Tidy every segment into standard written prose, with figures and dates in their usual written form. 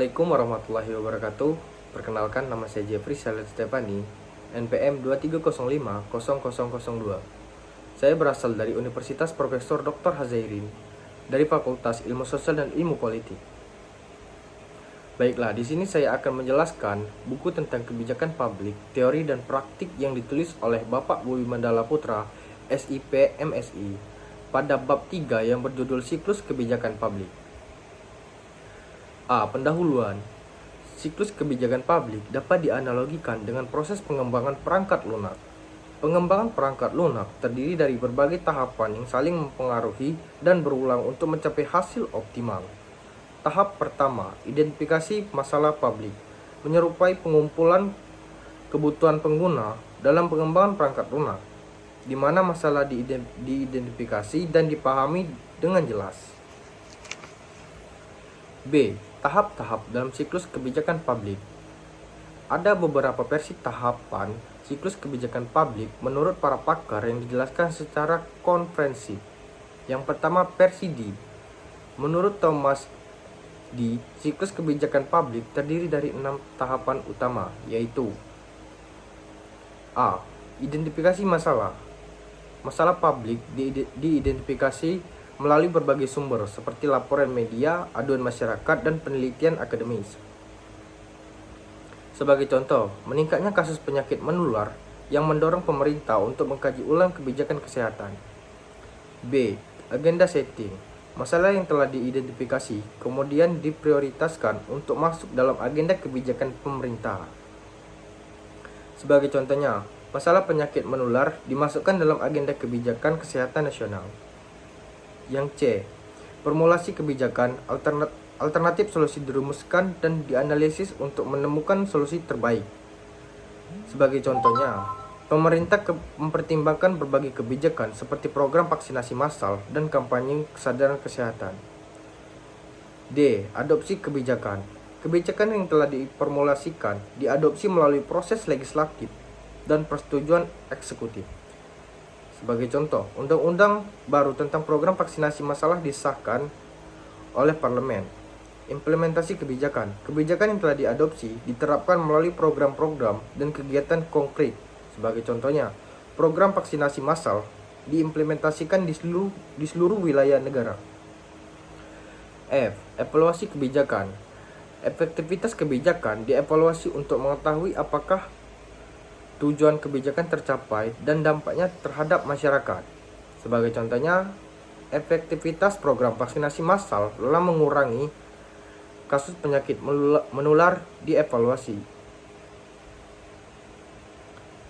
Assalamualaikum warahmatullahi wabarakatuh. Perkenalkan, nama saya Jeffrey Salet Stefani, NPM 23050002. Saya berasal dari Universitas Profesor Dr. Hazairin dari Fakultas Ilmu Sosial dan Ilmu Politik. Baiklah, di sini saya akan menjelaskan buku tentang kebijakan publik, teori dan praktik yang ditulis oleh Bapak Budi Mandala Putra, SIP MSI, pada bab 3 yang berjudul Siklus Kebijakan Publik. A. Pendahuluan. Siklus kebijakan publik dapat dianalogikan dengan proses pengembangan perangkat lunak. Pengembangan perangkat lunak terdiri dari berbagai tahapan yang saling mempengaruhi dan berulang untuk mencapai hasil optimal. Tahap pertama, identifikasi masalah publik, menyerupai pengumpulan kebutuhan pengguna dalam pengembangan perangkat lunak, di mana masalah diidentifikasi dan dipahami dengan jelas. B. Tahap-tahap dalam siklus kebijakan publik. Ada beberapa versi tahapan siklus kebijakan publik menurut para pakar yang dijelaskan secara komprehensif. Yang pertama, versi D. Menurut Thomas D, siklus kebijakan publik terdiri dari 6 tahapan utama, yaitu A. Identifikasi masalah. Masalah publik diidentifikasi melalui berbagai sumber seperti laporan media, aduan masyarakat, dan penelitian akademis. Sebagai contoh, meningkatnya kasus penyakit menular yang mendorong pemerintah untuk mengkaji ulang kebijakan kesehatan. B. Agenda setting. Masalah yang telah diidentifikasi kemudian diprioritaskan untuk masuk dalam agenda kebijakan pemerintah. Sebagai contohnya, masalah penyakit menular dimasukkan dalam agenda kebijakan kesehatan nasional. Yang C. Formulasi kebijakan, alternatif solusi dirumuskan dan dianalisis untuk menemukan solusi terbaik. Sebagai contohnya, pemerintah mempertimbangkan berbagai kebijakan seperti program vaksinasi massal dan kampanye kesadaran kesehatan. D. Adopsi kebijakan. Kebijakan yang telah diformulasikan diadopsi melalui proses legislatif dan persetujuan eksekutif. Sebagai contoh, undang-undang baru tentang program vaksinasi massal disahkan oleh parlemen. Implementasi kebijakan. Kebijakan yang telah diadopsi diterapkan melalui program-program dan kegiatan konkret. Sebagai contohnya, program vaksinasi massal diimplementasikan di seluruh wilayah negara. F. Evaluasi kebijakan. Efektivitas kebijakan dievaluasi untuk mengetahui apakah tujuan kebijakan tercapai dan dampaknya terhadap masyarakat. Sebagai contohnya, efektivitas program vaksinasi massal dalam mengurangi kasus penyakit menular dievaluasi.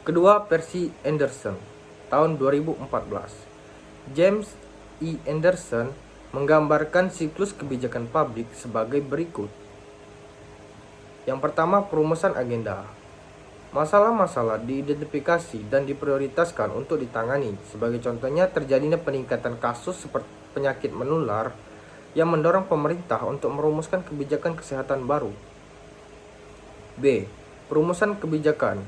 Kedua versi Anderson, tahun 2014. James E. Anderson menggambarkan siklus kebijakan publik sebagai berikut. Yang pertama, perumusan agenda. Masalah-masalah diidentifikasi dan diprioritaskan untuk ditangani. Sebagai contohnya, terjadinya peningkatan kasus seperti penyakit menular yang mendorong pemerintah untuk merumuskan kebijakan kesehatan baru. B. Perumusan kebijakan.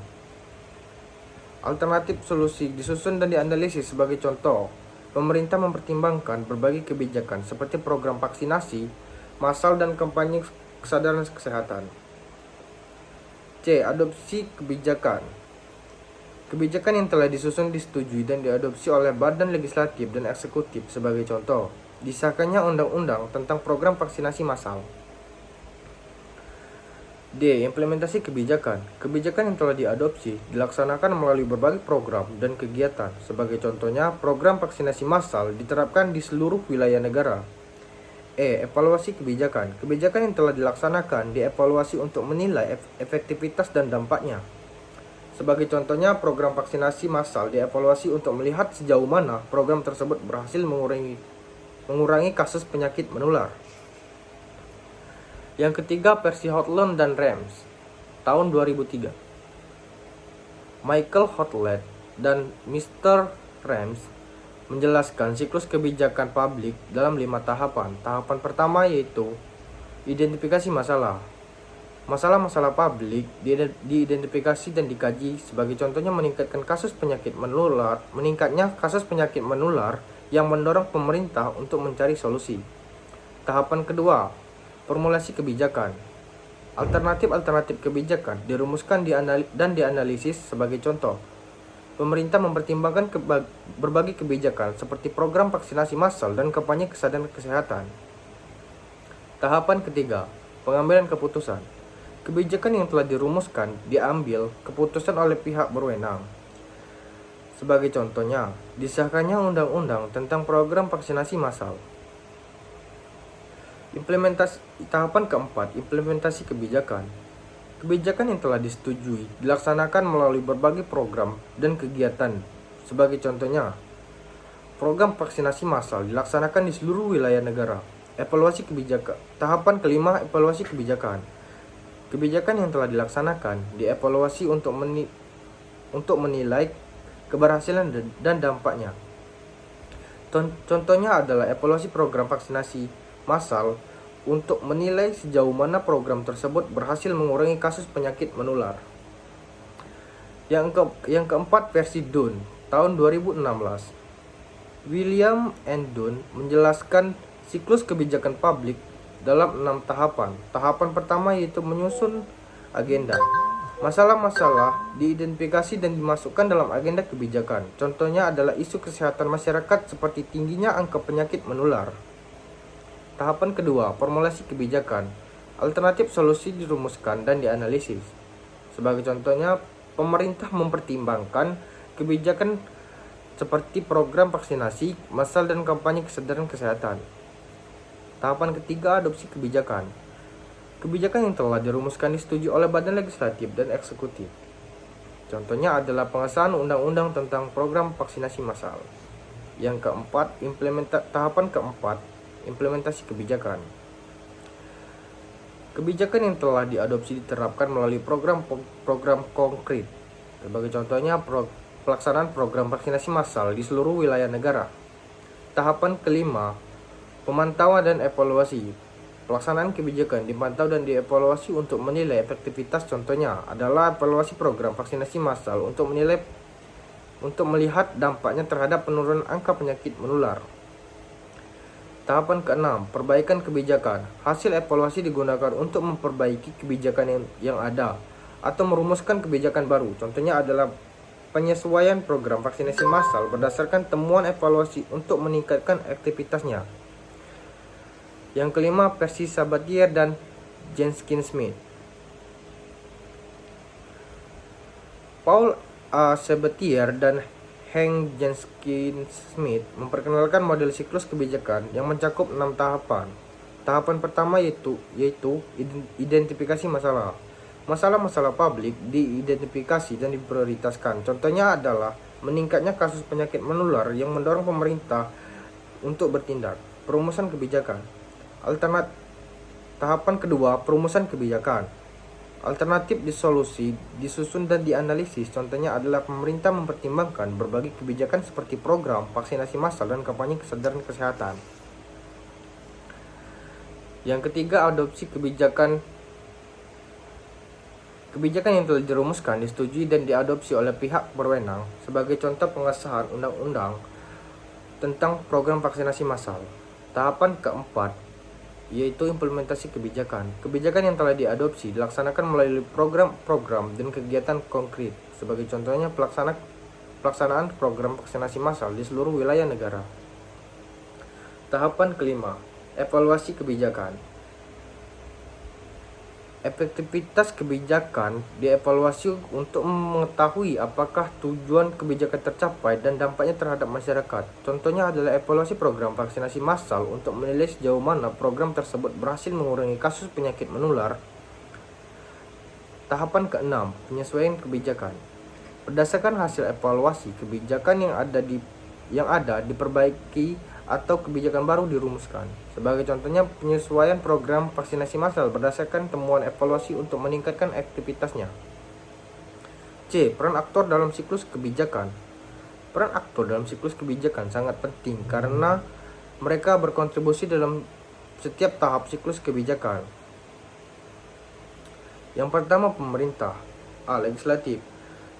Alternatif solusi disusun dan dianalisis. Sebagai contoh, pemerintah mempertimbangkan berbagai kebijakan seperti program vaksinasi massal dan kampanye kesadaran kesehatan. C. Adopsi kebijakan. Kebijakan yang telah disusun disetujui dan diadopsi oleh badan legislatif dan eksekutif. Sebagai contoh, disahkannya undang-undang tentang program vaksinasi massal. D. Implementasi kebijakan. Kebijakan yang telah diadopsi dilaksanakan melalui berbagai program dan kegiatan. Sebagai contohnya, program vaksinasi massal diterapkan di seluruh wilayah negara. E. Evaluasi kebijakan. Kebijakan yang telah dilaksanakan dievaluasi untuk menilai efektivitas dan dampaknya. Sebagai contohnya, program vaksinasi massal dievaluasi untuk melihat sejauh mana program tersebut berhasil mengurangi kasus penyakit menular. Yang ketiga, versi Hotland dan Rams, tahun 2003. Michael Hotland dan Mr. Rams menjelaskan siklus kebijakan publik dalam 5 tahapan. Tahapan pertama yaitu identifikasi masalah. Masalah-masalah publik diidentifikasi dan dikaji. Sebagai contohnya, meningkatnya kasus penyakit menular yang mendorong pemerintah untuk mencari solusi. Tahapan kedua, formulasi kebijakan. Alternatif-alternatif kebijakan dirumuskan dan dianalisis. Sebagai contoh, pemerintah mempertimbangkan berbagai kebijakan seperti program vaksinasi massal dan kampanye kesadaran kesehatan. Tahapan ketiga, pengambilan keputusan. Kebijakan yang telah dirumuskan diambil keputusan oleh pihak berwenang. Sebagai contohnya, disahkannya undang-undang tentang program vaksinasi massal. Tahapan keempat, implementasi kebijakan. Kebijakan yang telah disetujui dilaksanakan melalui berbagai program dan kegiatan. Sebagai contohnya, program vaksinasi massal dilaksanakan di seluruh wilayah negara. Evaluasi kebijakan. Tahapan kelima, evaluasi kebijakan. Kebijakan yang telah dilaksanakan dievaluasi untuk menilai keberhasilan dan dampaknya. Contohnya adalah evaluasi program vaksinasi massal untuk menilai sejauh mana program tersebut berhasil mengurangi kasus penyakit menular. Yang keempat, versi Dunn tahun 2016. William N. Dunn menjelaskan siklus kebijakan publik dalam 6 tahapan. Tahapan pertama yaitu menyusun agenda. Masalah-masalah diidentifikasi dan dimasukkan dalam agenda kebijakan. Contohnya adalah isu kesehatan masyarakat seperti tingginya angka penyakit menular. Tahapan kedua, formulasi kebijakan. Alternatif solusi dirumuskan dan dianalisis. Sebagai contohnya, pemerintah mempertimbangkan kebijakan seperti program vaksinasi massal dan kampanye kesadaran kesehatan. Tahapan ketiga, adopsi kebijakan. Kebijakan yang telah dirumuskan disetujui oleh badan legislatif dan eksekutif. Contohnya adalah pengesahan undang-undang tentang program vaksinasi massal. Yang keempat, tahapan keempat, implementasi kebijakan. Kebijakan yang telah diadopsi diterapkan melalui program konkret. Sebagai contohnya, pelaksanaan program vaksinasi massal di seluruh wilayah negara. Tahapan kelima, pemantauan dan evaluasi. Pelaksanaan kebijakan dipantau dan dievaluasi untuk menilai efektivitas. Contohnya adalah evaluasi program vaksinasi massal untuk melihat dampaknya terhadap penurunan angka penyakit menular. Tahapan keenam, perbaikan kebijakan. Hasil evaluasi digunakan untuk memperbaiki kebijakan yang ada atau merumuskan kebijakan baru. Contohnya adalah penyesuaian program vaksinasi massal berdasarkan temuan evaluasi untuk meningkatkan aktivitasnya. Yang kelima, versi Sabatier dan Jenkins-Smith. Paul A. Sabatier dan Hank Jenkins-Smith memperkenalkan model siklus kebijakan yang mencakup 6 tahapan. Tahapan pertama yaitu identifikasi masalah. Masalah-masalah publik diidentifikasi dan diprioritaskan. Contohnya adalah meningkatnya kasus penyakit menular yang mendorong pemerintah untuk bertindak. Perumusan kebijakan. Tahapan kedua, perumusan kebijakan. Alternatif disolusi disusun dan dianalisis. Contohnya adalah pemerintah mempertimbangkan berbagai kebijakan seperti program vaksinasi massal dan kampanye kesadaran kesehatan. Yang ketiga, adopsi kebijakan. Kebijakan yang telah dirumuskan disetujui dan diadopsi oleh pihak berwenang. Sebagai contoh, pengesahan undang-undang tentang program vaksinasi massal. Tahapan keempat yaitu implementasi kebijakan. Kebijakan yang telah diadopsi dilaksanakan melalui program-program dan kegiatan konkret. Sebagai contohnya, pelaksanaan program vaksinasi massal di seluruh wilayah negara. Tahapan kelima, evaluasi kebijakan. Efektivitas kebijakan dievaluasi untuk mengetahui apakah tujuan kebijakan tercapai dan dampaknya terhadap masyarakat. Contohnya adalah evaluasi program vaksinasi massal untuk menilai sejauh mana program tersebut berhasil mengurangi kasus penyakit menular. Tahapan keenam, penyesuaian kebijakan. Berdasarkan hasil evaluasi, kebijakan yang ada diperbaiki atau kebijakan baru dirumuskan. Sebagai contohnya, penyesuaian program vaksinasi massal berdasarkan temuan evaluasi untuk meningkatkan aktivitasnya. C. Peran aktor dalam siklus kebijakan. Peran aktor dalam siklus kebijakan sangat penting karena mereka berkontribusi dalam setiap tahap siklus kebijakan. Yang pertama, pemerintah. A. Legislatif.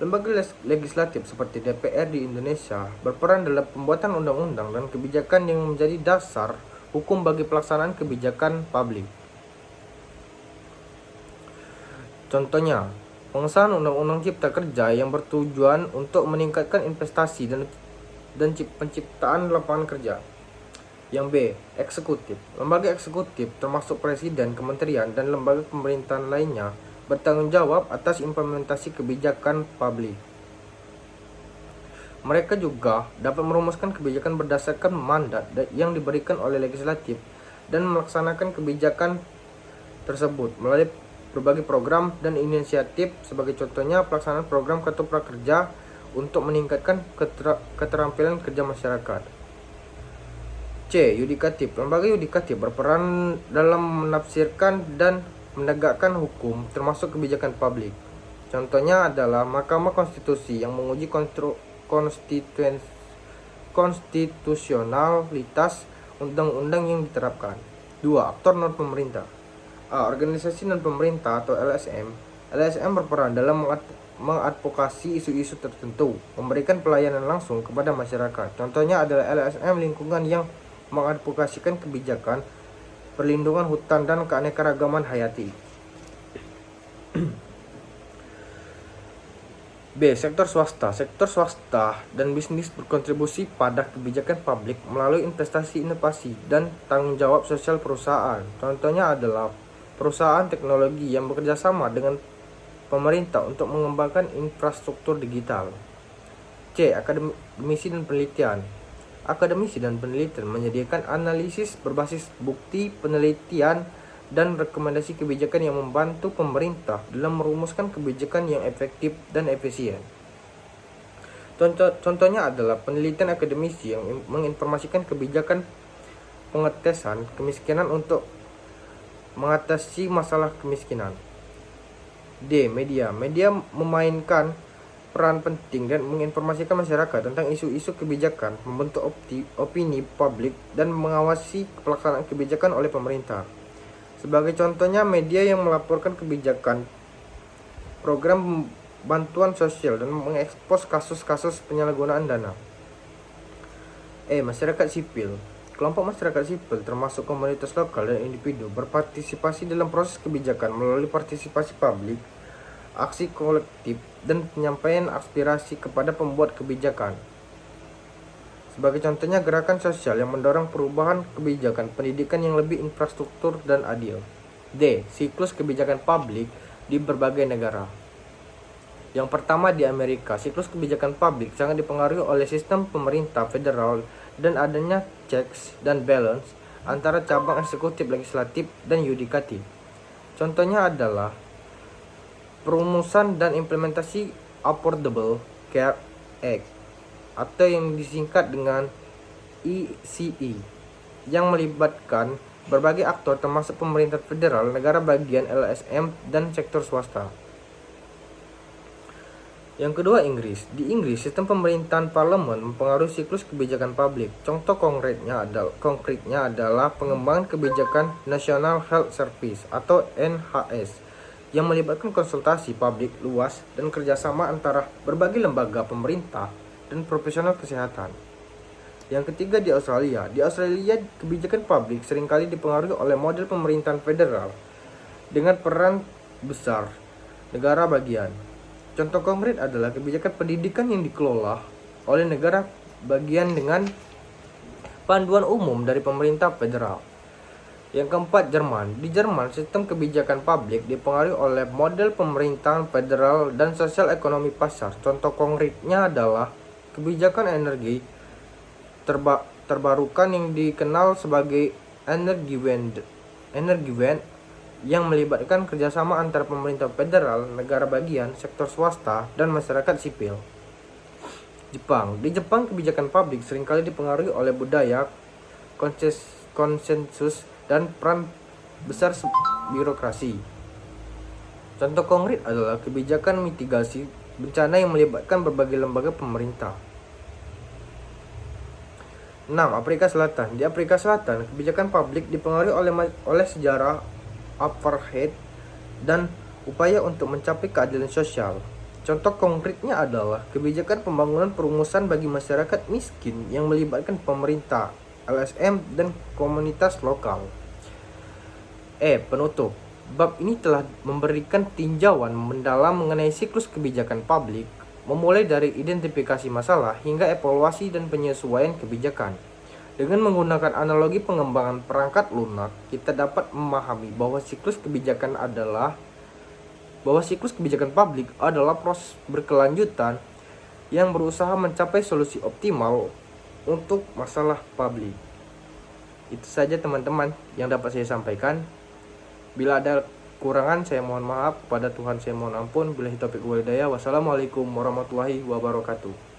Lembaga legislatif seperti DPR di Indonesia berperan dalam pembuatan undang-undang dan kebijakan yang menjadi dasar hukum bagi pelaksanaan kebijakan publik. Contohnya, pengesahan Undang-Undang Cipta Kerja yang bertujuan untuk meningkatkan investasi dan penciptaan lapangan kerja. Yang B, eksekutif. Lembaga eksekutif termasuk presiden, kementerian, dan lembaga pemerintahan lainnya bertanggung jawab atas implementasi kebijakan publik. Mereka juga dapat merumuskan kebijakan berdasarkan mandat yang diberikan oleh legislatif dan melaksanakan kebijakan tersebut melalui berbagai program dan inisiatif, sebagai contohnya pelaksanaan program Kartu Prakerja untuk meningkatkan keterampilan kerja masyarakat. C. Yudikatif. Lembaga yudikatif berperan dalam menafsirkan dan menegakkan hukum termasuk kebijakan publik. Contohnya adalah Mahkamah Konstitusi yang menguji konstitusionalitas undang-undang yang diterapkan. 2. Aktor non-pemerintah. A. Organisasi non-pemerintah atau LSM. LSM berperan dalam mengadvokasi isu-isu tertentu, memberikan pelayanan langsung kepada masyarakat. Contohnya adalah LSM lingkungan yang mengadvokasikan kebijakan perlindungan hutan dan keanekaragaman hayati. B. Sektor swasta. Sektor swasta dan bisnis berkontribusi pada kebijakan publik melalui investasi, inovasi, dan tanggung jawab sosial perusahaan. Contohnya adalah perusahaan teknologi yang bekerja sama dengan pemerintah untuk mengembangkan infrastruktur digital. C. Akademisi dan penelitian. Akademisi dan penelitian menyediakan analisis berbasis bukti, penelitian, dan rekomendasi kebijakan yang membantu pemerintah dalam merumuskan kebijakan yang efektif dan efisien. Contohnya adalah penelitian akademisi yang menginformasikan kebijakan pengetesan kemiskinan untuk mengatasi masalah kemiskinan. D. Media. Media memainkan peran penting dan menginformasikan masyarakat tentang isu-isu kebijakan, membentuk opini publik, dan mengawasi pelaksanaan kebijakan oleh pemerintah. Sebagai contohnya, media yang melaporkan kebijakan, program bantuan sosial, dan mengekspos kasus-kasus penyalahgunaan dana. E. Masyarakat sipil. Kelompok masyarakat sipil termasuk komunitas lokal dan individu berpartisipasi dalam proses kebijakan melalui partisipasi publik, aksi kolektif, dan penyampaian aspirasi kepada pembuat kebijakan. Sebagai contohnya, gerakan sosial yang mendorong perubahan kebijakan pendidikan yang lebih infrastruktur dan adil. D. Siklus kebijakan publik di berbagai negara. Yang pertama, di Amerika, siklus kebijakan publik sangat dipengaruhi oleh sistem pemerintah federal dan adanya checks dan balance antara cabang eksekutif, legislatif, dan yudikatif. Contohnya adalah perumusan dan implementasi Affordable Care Act atau yang disingkat dengan ECE yang melibatkan berbagai aktor termasuk pemerintah federal, negara bagian, LSM, dan sektor swasta. Yang kedua, Inggris. Di Inggris, sistem pemerintahan parlemen mempengaruhi siklus kebijakan publik. Contoh konkretnya adalah pengembangan kebijakan National Health Service atau NHS yang melibatkan konsultasi publik luas dan kerjasama antara berbagai lembaga pemerintah dan profesional kesehatan. Yang ketiga, di Australia. Di Australia, kebijakan publik seringkali dipengaruhi oleh model pemerintahan federal dengan peran besar negara bagian. Contoh konkret adalah kebijakan pendidikan yang dikelola oleh negara bagian dengan panduan umum dari pemerintah federal. Yang keempat, Jerman. Di Jerman, sistem kebijakan publik dipengaruhi oleh model pemerintahan federal dan sosial ekonomi pasar. Contoh konkretnya adalah kebijakan energi terbarukan yang dikenal sebagai Energiewende yang melibatkan kerjasama antara pemerintah federal, negara bagian, sektor swasta, dan masyarakat sipil. Jepang. Di Jepang, kebijakan publik seringkali dipengaruhi oleh budaya, konsensus, dan peran besar birokrasi. Contoh konkret adalah kebijakan mitigasi bencana yang melibatkan berbagai lembaga pemerintah. 6. Afrika Selatan. Di Afrika Selatan, kebijakan publik dipengaruhi oleh sejarah apartheid dan upaya untuk mencapai keadilan sosial. Contoh konkretnya adalah kebijakan pembangunan perumusan bagi masyarakat miskin yang melibatkan pemerintah, LSM, dan komunitas lokal. Penutup. Bab ini telah memberikan tinjauan mendalam mengenai siklus kebijakan publik, memulai dari identifikasi masalah hingga evaluasi dan penyesuaian kebijakan. Dengan menggunakan analogi pengembangan perangkat lunak, kita dapat memahami bahwa siklus kebijakan publik adalah proses berkelanjutan yang berusaha mencapai solusi optimal untuk masalah publik. Itu saja teman-teman yang dapat saya sampaikan. Bila ada kurangan saya mohon maaf, kepada Tuhan saya mohon ampun. Billahi taufiq wal hidayah. Wassalamualaikum warahmatullahi wabarakatuh.